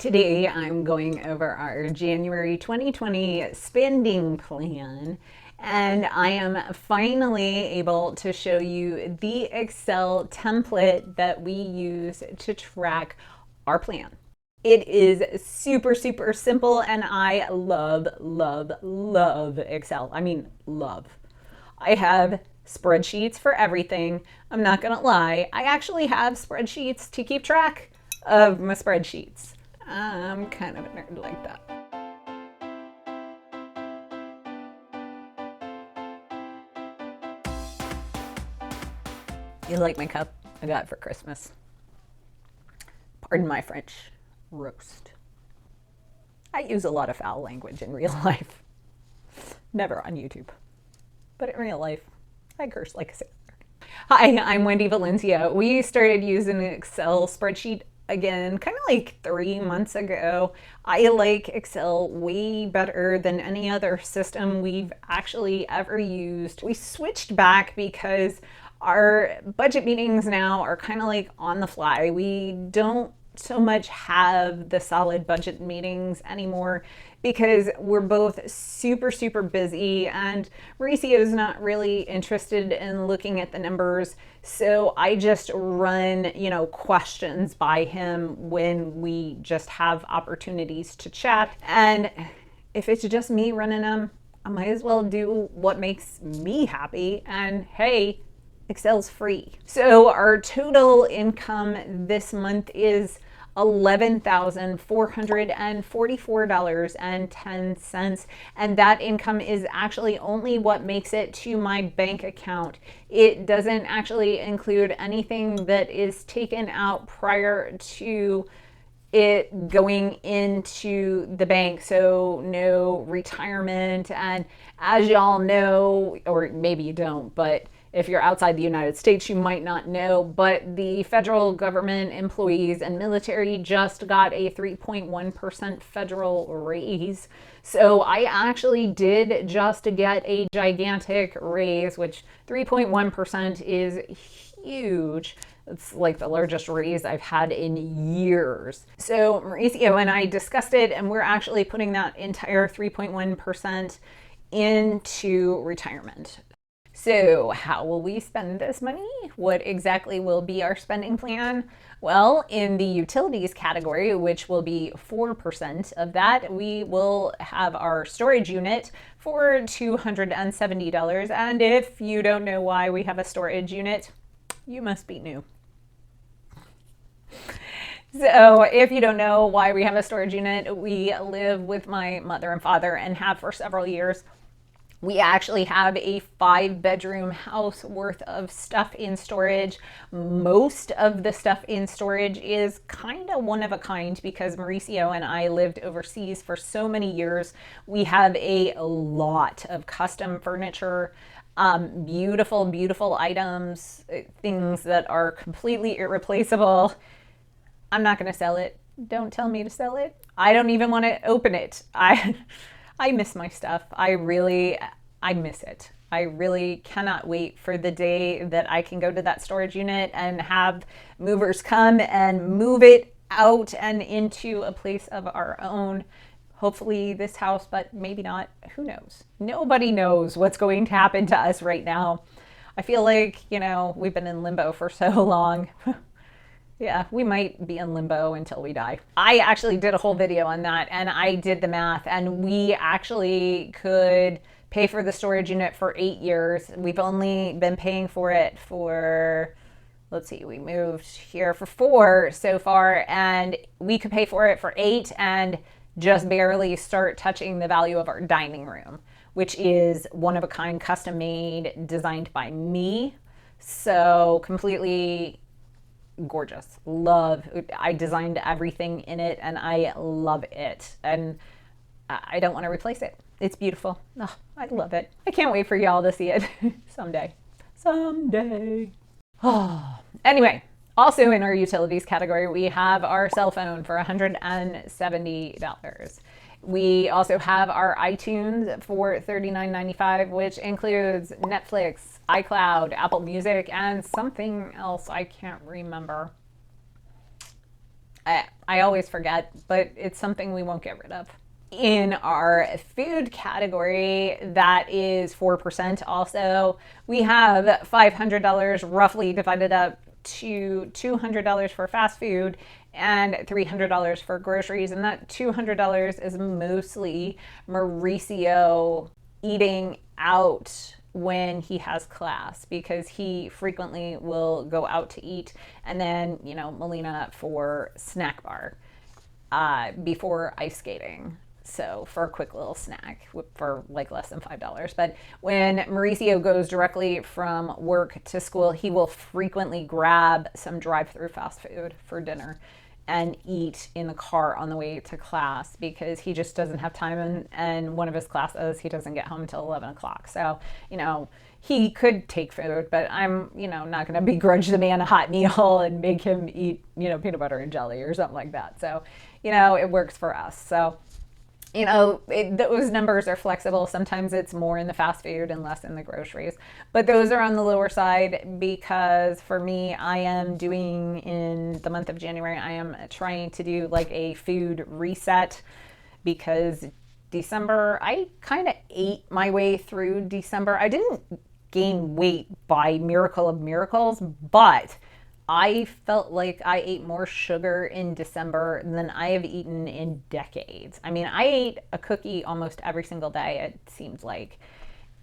Today I'm going over our January 2020 spending plan, and I am finally able to show you the Excel template that we use to track our plan. It is super simple, and I love Excel. I mean, love. I have spreadsheets for everything. I'm not gonna lie, I actually have spreadsheets to keep track of my spreadsheets. I'm kind of a nerd like that. You like my cup? I got it for Christmas. Pardon my French. Roast. I use a lot of foul language in real life. Never on YouTube. But in real life, I curse like a sailor. Hi, I'm Wendy Valencia. We started using an Excel spreadsheet again, kind of like 3 months ago. I like Excel way better than any other system we've actually ever used. We switched back because our budget meetings now are kind of like on the fly. We don't so much have the solid budget meetings anymore because we're both super busy, and Mauricio is not really interested in looking at the numbers. So I just run, questions by him when we just have opportunities to chat. And if it's just me running them, I might as well do what makes me happy. And hey, Excel's free. So our total income this month is $11,444.10, and that income is actually only what makes it to my bank account. It doesn't actually include anything that is taken out prior to it going into the bank, so no retirement. And as y'all know, or maybe you don't, but if you're outside the United States, you might not know, but the federal government employees and military just got a 3.1% federal raise. So I actually did just get a gigantic raise, which 3.1% is huge. It's like the largest raise I've had in years. So Mauricio and I discussed it, and we're actually putting that entire 3.1% into retirement. So how will we spend this money? What exactly will be our spending plan? Well, in the utilities category, which will be 4% of that, we will have our storage unit for $270. And if you don't know why we have a storage unit, you must be new. So if you don't know why we have a storage unit, we live with my mother and father and have for several years. We actually have a 5-bedroom house worth of stuff in storage. Most of the stuff in storage is kind of one of a kind because Mauricio and I lived overseas for so many years. We have a lot of custom furniture, beautiful items, things that are completely irreplaceable. I'm not going to sell it. Don't tell me to sell it. I don't even want to open it. I miss my stuff. I miss it. I really cannot wait for the day that I can go to that storage unit and have movers come and move it out and into a place of our own. Hopefully this house, but maybe not. Who knows? Nobody knows what's going to happen to us right now. I feel like, we've been in limbo for so long. Yeah, we might be in limbo until we die. I actually did a whole video on that, and I did the math, and we actually could pay for the storage unit for 8 years. We've only been paying for it for, let's see, we moved here for 4 so far, and we could pay for it for 8 and just barely start touching the value of our dining room, which is one of a kind, custom made, designed by me. So completely gorgeous. I designed everything in it and I love it, and I don't want to replace it. It's beautiful. Oh, I love it. I can't wait for y'all to see it someday. Oh. Anyway, also in our utilities category, we have our cell phone for $170. We also have our iTunes for $39.95, which includes Netflix, iCloud, Apple Music, and something else I can't remember. I always forget, but it's something we won't get rid of. In our food category, that is 4% also. We have $500 roughly divided up to $200 for fast food and $300 for groceries. And that $200 is mostly Mauricio eating out when he has class, because he frequently will go out to eat, and then, Melina for snack bar before ice skating. So for a quick little snack for like less than $5. But when Mauricio goes directly from work to school, he will frequently grab some drive-through fast food for dinner and eat in the car on the way to class, because he just doesn't have time. And one of his classes, he doesn't get home until 11 o'clock. So, he could take food, but I'm, not going to begrudge the man a hot meal and make him eat, peanut butter and jelly or something like that. So, it works for us. So, those numbers are flexible. Sometimes it's more in the fast food and less in the groceries, but those are on the lower side, because for me, I am doing, in the month of January, I am trying to do like a food reset, because December, I kind of ate my way through December. I didn't gain weight by miracle of miracles, but I felt like I ate more sugar in December than I have eaten in decades. I mean, I ate a cookie almost every single day, it seems like.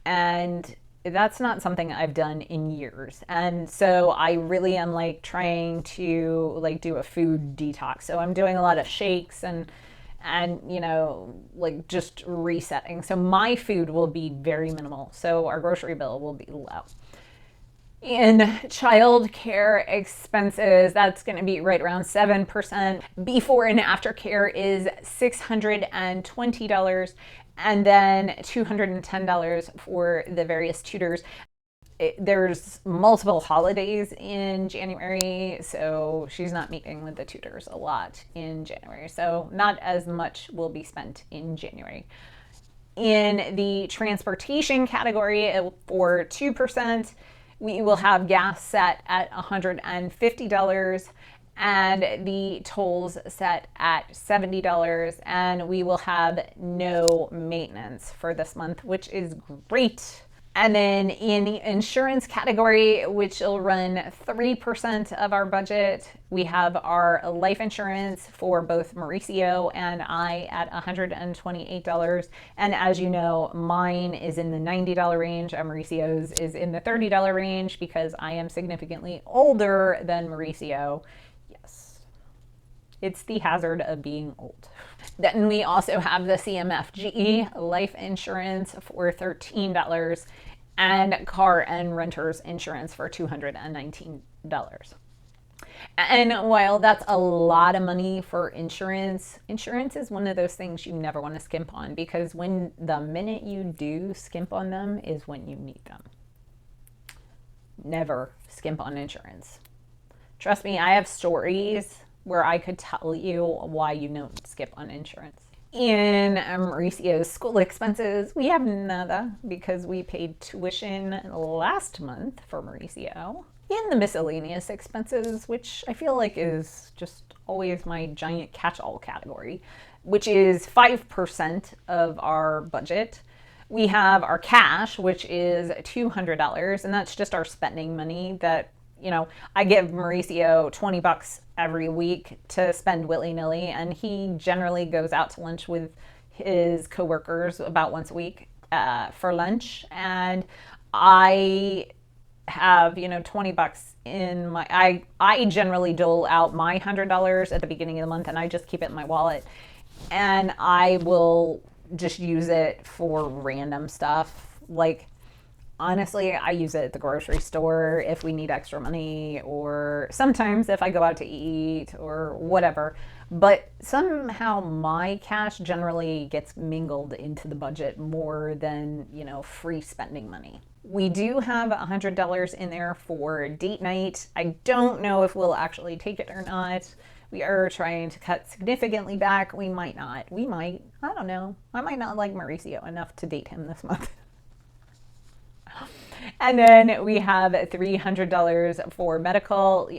And that's not something I've done in years. And so I really am like trying to like do a food detox. So I'm doing a lot of shakes and like just resetting. So my food will be very minimal. So our grocery bill will be low. In childcare expenses, that's going to be right around 7%. Before and after care is $620, and then $210 for the various tutors. There's multiple holidays in January, so she's not meeting with the tutors a lot in January. So not as much will be spent in January. In the transportation category, for 2%, we will have gas set at $150 and the tolls set at $70, and we will have no maintenance for this month, which is great. And then in the insurance category, which will run 3% of our budget, we have our life insurance for both Mauricio and I at $128. And as you know, mine is in the $90 range, and Mauricio's is in the $30 range, because I am significantly older than Mauricio. Yes, it's the hazard of being old. Then we also have the CMFG life insurance for $13 and car and renters insurance for $219. And while that's a lot of money for insurance is one of those things you never want to skimp on, because when the minute you do skimp on them is when you need them. Never skimp on insurance. Trust me, I have stories where I could tell you why you don't skip on insurance. In Mauricio's school expenses, we have nada, because we paid tuition last month for Mauricio. In the miscellaneous expenses, which I feel like is just always my giant catch-all category, which is 5% of our budget, we have our cash, which is $200, and that's just our spending money that, I give Mauricio $20 every week to spend willy-nilly, and he generally goes out to lunch with his coworkers about once a week for lunch, and I have $20 in my I generally dole out my $100 at the beginning of the month, and I just keep it in my wallet, and I will just use it for random stuff. Like, honestly, I use it at the grocery store if we need extra money, or sometimes if I go out to eat or whatever. But somehow my cash generally gets mingled into the budget more than, free spending money. We do have $100 in there for date night. I don't know if we'll actually take it or not. We are trying to cut significantly back. We might not. We might. I don't know. I might not like Mauricio enough to date him this month. And then we have $300 for medical,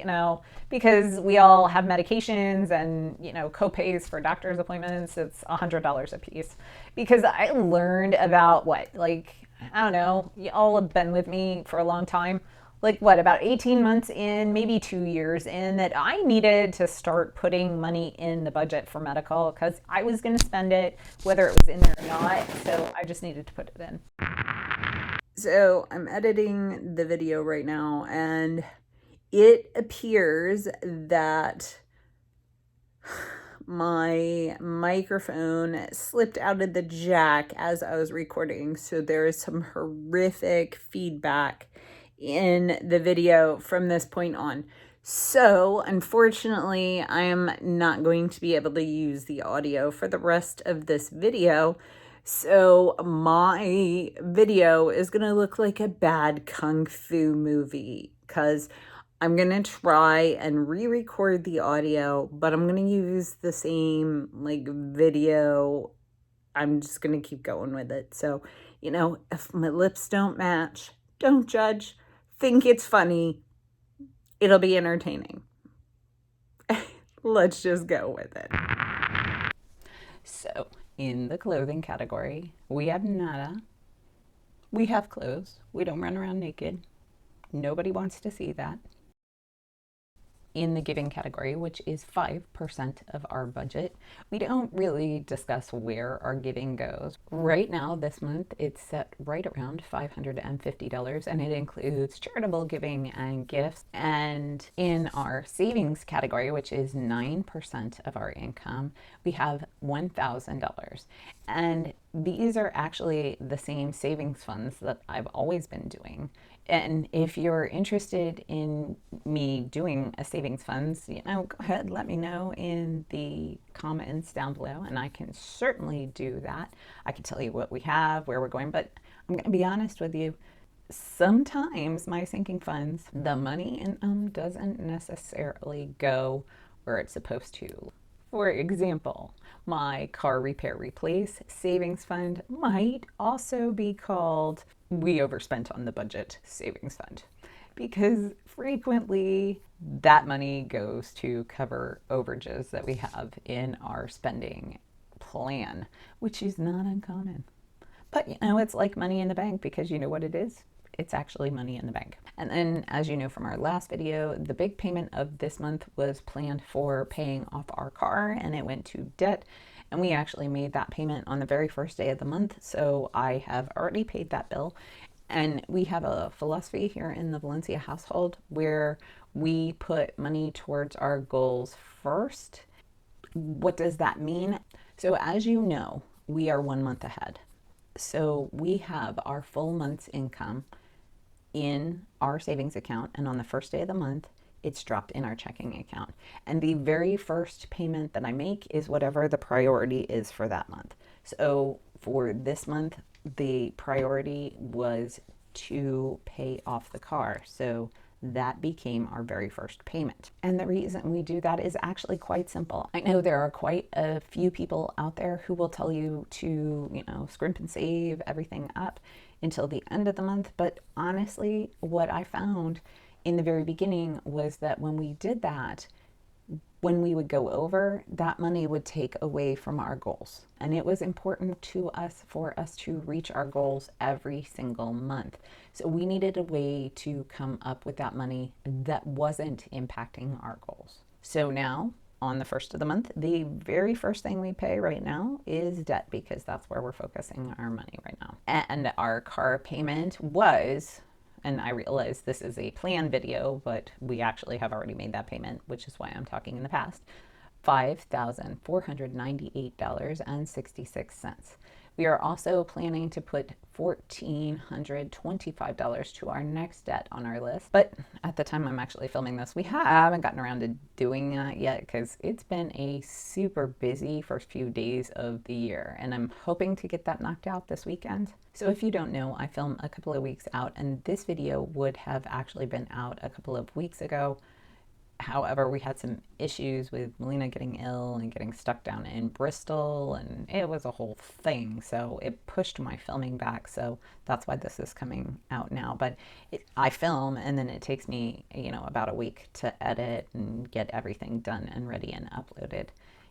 because we all have medications and, co-pays for doctor's appointments. It's $100 a piece. Because I learned about I don't know, you all have been with me for a long time. About 18 months in, maybe 2 years in, that I needed to start putting money in the budget for medical because I was going to spend it, whether it was in there or not. So I just needed to put it in. So I'm editing the video right now, and it appears that my microphone slipped out of the jack as I was recording. So there is some horrific feedback in the video from this point on. So unfortunately, I am not going to be able to use the audio for the rest of this video. So my video is going to look like a bad kung fu movie because I'm going to try and re-record the audio, but I'm going to use the same video. I'm just going to keep going with it. So, if my lips don't match, don't judge. Think it's funny. It'll be entertaining. Let's just go with it. So, in the clothing category, we have nada. We have clothes. We don't run around naked. Nobody wants to see that. In the giving category, which is 5% of our budget, we don't really discuss where our giving goes. Right now, this month, it's set right around $550, and it includes charitable giving and gifts. And in our savings category, which is 9% of our income, we have $1,000. And these are actually the same savings funds that I've always been doing. And if you're interested in me doing a savings funds, go ahead, let me know in the comments down below, and I can certainly do that. I can tell you what we have, where we're going, but I'm going to be honest with you. Sometimes my sinking funds, the money in them doesn't necessarily go where it's supposed to. For example, my car repair replace savings fund might also be called we overspent on the budget savings fund, because frequently that money goes to cover overages that we have in our spending plan, which is not uncommon. But it's like money in the bank, because you know what it is? It's actually money in the bank. And then, as you know from our last video, the big payment of this month was planned for paying off our car, and it went to debt. And we actually made that payment on the very first day of the month. So I have already paid that bill. And we have a philosophy here in the Valencia household where we put money towards our goals first. What does that mean? So as you know, we are 1 month ahead. So we have our full month's income in our savings account, and on the first day of the month, it's dropped in our checking account. And the very first payment that I make is whatever the priority is for that month. So for this month, the priority was to pay off the car. So that became our very first payment. And the reason we do that is actually quite simple. I know there are quite a few people out there who will tell you to, scrimp and save everything up until the end of the month. But honestly, what I found in the very beginning was that when we did that, when we would go over, that money would take away from our goals. And it was important to us for us to reach our goals every single month. So we needed a way to come up with that money that wasn't impacting our goals. So now, on the first of the month, the very first thing we pay right now is debt, because that's where we're focusing our money right now. And our car payment was, and I realize this is a planned video, but we actually have already made that payment, which is why I'm talking in the past, $5,498.66. We are also planning to put $1,425 to our next debt on our list. But at the time I'm actually filming this, we haven't gotten around to doing that yet, because it's been a super busy first few days of the year, and I'm hoping to get that knocked out this weekend. So if you don't know, I film a couple of weeks out, and this video would have actually been out a couple of weeks ago However, we had some issues with Melina getting ill and getting stuck down in Bristol, and it was a whole thing. So it pushed my filming back. So that's why this is coming out now. But I film, and then it takes me, about a week to edit and get everything done and ready and uploaded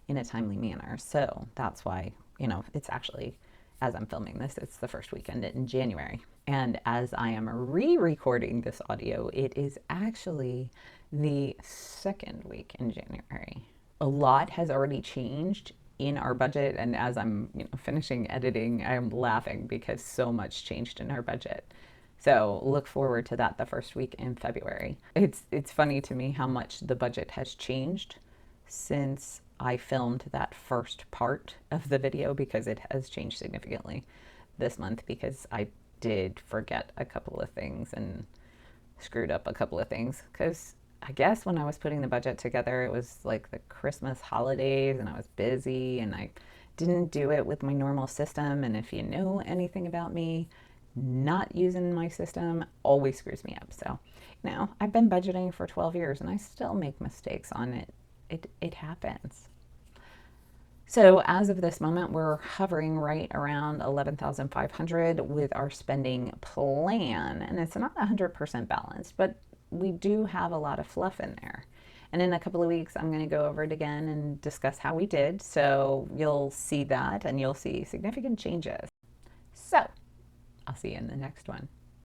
in a timely manner. So that's why, it's actually, as I'm filming this, it's the first weekend in January. And as I am re-recording this audio, it is actually the second week in January. A lot has already changed in our budget, and as I'm finishing editing, I'm laughing because so much changed in our budget. So look forward to that the first week in February. It's funny to me how much the budget has changed since I filmed that first part of the video, because it has changed significantly this month, because I did forget a couple of things and screwed up a couple of things, because I guess when I was putting the budget together, it was like the Christmas holidays and I was busy and I didn't do it with my normal system. And if you know anything about me, not using my system always screws me up. So now I've been budgeting for 12 years and I still make mistakes on it. It happens. So as of this moment, we're hovering right around 11,500 with our spending plan. And it's not 100% balanced, but we do have a lot of fluff in there. And in a couple of weeks, I'm going to go over it again and discuss how we did. So you'll see that and you'll see significant changes. So I'll see you in the next one.